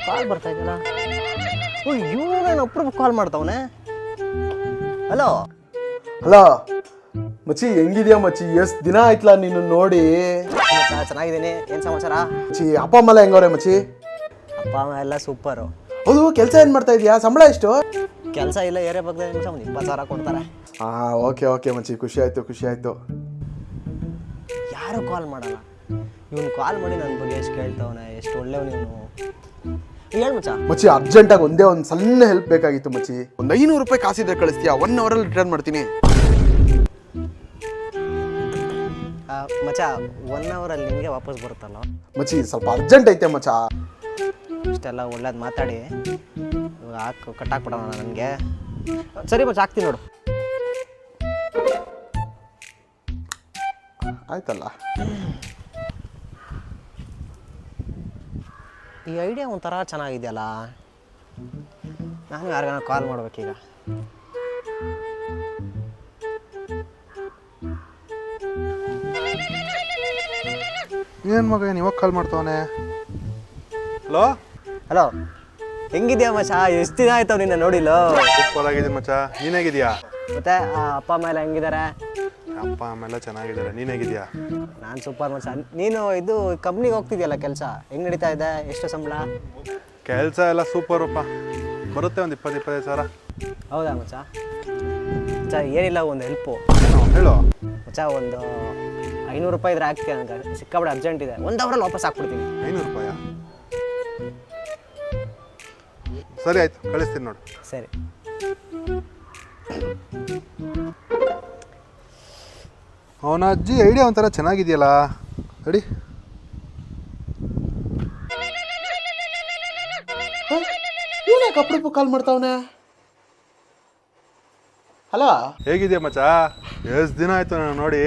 ಕಾಲ್ ಬರ್ತಾ ಇದೆಯಲ್ಲ. ಓ ಇವನೇನು ಅಪ್ರೂಪ ಕಾಲ್ ಮಾಡ್ತಾವನೆ. Hello hello ಮಚ್ಚಿ, ಹೆಂಗಿದ್ಯಾ ಮಚ್ಚಿ? ಎಷ್ಟು ದಿನ ಆಯ್ತಲ್ಲ ನೀನು ನೋಡಿ. ಚೆನ್ನಾಗಿದ್ದೀನಿ. ಏನು ಸಮಾಚಾರ? ಮಚ್ಚಿ, ಅಪ್ಪ ಅಮ್ಮ ಎಲ್ಲ ಹೆಂಗವ್ರೆ ಮಚ್ಚಿ? ಅಪ್ಪ ಅಮ್ಮ ಎಲ್ಲ ಸೂಪರು. ಹೌದು, ಕೆಲಸ ಏನು ಮಾಡ್ತಾ ಇದೀಯಾ? ಸಂಬಳ ಎಷ್ಟು? ಕೆಲಸ ಇಲ್ಲ, ಏರಿಯಾ ಬಗ್ಗೆ ನಿಮಿಷ ಒಂದು 20,000 ಕೊಡ್ತಾರೆ. ಓಕೆ ಓಕೆ ಮಚ್ಚಿ, ಖುಷಿ ಆಯ್ತು. ಯಾರು ಕಾಲ್ ಮಾಡಲ್ಲ. ಇವನು ಕಾಲ್ ಮಾಡಿ ನನ್ನ ಬಗ್ಗೆ ಎಷ್ಟು ಕೇಳ್ತಾವನೆ, ಎಷ್ಟು ಒಳ್ಳೆವ್ ನೀನು. ಹೇಳು ಮಚ್ಚ. ಮಚ್ಚಿ, ಅರ್ಜೆಂಟಾಗಿ ಒಂದೇ ಒಂದು ಸಣ್ಣ ಹೆಲ್ಪ್ ಬೇಕಾಗಿತ್ತು ಮಚ್ಚಿ. ಒಂದು 500 ರೂಪಾಯಿ ಕಾಸಿದ್ರೆ ಕಳಿಸ್ತೀಯಾ? 1 ಅವರಲ್ಲಿ ರಿಟರ್ನ್ ಮಾಡ್ತೀನಿ. ಮಚ್ಚ 1 ಅವರಲ್ಲಿ ನಿಮಗೆ ವಾಪಸ್ ಬರುತ್ತಲ್ಲ ಮಚ್ಚಿ, ಸ್ವಲ್ಪ ಅರ್ಜೆಂಟ್ ಐತೆ ಮಚ್ಚ. ಇಷ್ಟೆಲ್ಲ ಒಳ್ಳೇದು ಮಾತಾಡಿ ಕಟ್ಟಾಕ್ಬಿಡೋಣ ನನಗೆ. ಸರಿ ಮಚ್ಚ, ಹಾಕ್ತೀನಿ ನೋಡು. ಆಯ್ತಲ್ಲ. ಈ ಐಡಿಯಾ ಒಂಥರ ಚೆನ್ನಾಗಿದೆಯಲ್ಲ. ನಾನು ಯಾರಿಗಾನ ಕಾಲ್ ಮಾಡ್ಬೇಕೀಗ. ಏನು ಮಗ ಇವಾಗ ಕಾಲ್ ಮಾಡ್ತಾವನೆ? ಹಲೋ ಹಲೋ, ಹೆಂಗಿದ್ಯಾ ಮಚ್ಚ? ಎಷ್ಟು ದಿನ ಆಯ್ತಾವ ನಿನ್ನ ನೋಡಿಲ್ಲ. ಸೂಪರ್ ಆಗಿದೆ ಮಚ್ಚ, ನೀನ್ ಹೇಗಿದ್ಯಾ? ಮತ್ತೆ ಅಪ್ಪ ಅಮ್ಮ ಎಲ್ಲ ಹೆಂಗಿದ್ದಾರೆ? ಅಪ್ಪ ಅಮ್ಮ ಎಲ್ಲ ಚೆನ್ನಾಗಿದ್ದಾರೆ, ನೀನ್ ಹೇಗಿದ್ಯಾ? ನಾನು ಸೂಪರ್ ಮಚ್ಚ. ನೀನು ಇದು ಕಂಪ್ನಿಗೆ ಹೋಗ್ತಿದ್ಯಲ್ಲ, ಕೆಲಸ ಹೆಂಗೆ ನಡೀತಾ ಇದೆ? ಎಷ್ಟು ಸಂಬಳ? ಕೆಲಸ ಎಲ್ಲ ಸೂಪರಪ್ಪ, ಬರುತ್ತೆ ಒಂದು 20-25 ಸಾವಿರ. ಹೌದಾ ಮಚ್ಚ? ಮಚ್ಚ ಏನಿಲ್ಲ, ಒಂದು ಹೆಲ್ಪು ಹೇಳು ಮಚ್ಚ. ಒಂದು 500 ರೂಪಾಯಿ ಇದ್ರೆ ಹಾಕ್ತೀಯ ನನಗೆ, ಸಿಕ್ಕಾಬಿಡ ಅರ್ಜೆಂಟ್ ಇದೆ. 1 ಅವರಲ್ಲಿ ವಾಪಸ್ ಹಾಕ್ಬಿಡ್ತೀನಿ. 500 ರೂಪಾಯ? ಸರಿ ಆಯ್ತು, ಕಳಿಸ್ತೀನಿ ನೋಡು. ಸರಿ. ಅವನ ಅಜ್ಜಿ ಐಡಿಯಾ ಒಂಥರ ಚೆನ್ನಾಗಿದೆಯಲ್ಲ, ರೆಡಿ. ಇವನ್ಯಾಕೆ ಅಪ್ರೂಪ ಕಾಲ್ ಮಾಡ್ತಾವನೆ? ಹಲೋ, ಹೇಗಿದೆಯಾ ಮಚ್ಚ? ಎಷ್ಟು ದಿನ ಆಯ್ತು ನಾನು ನೋಡಿ.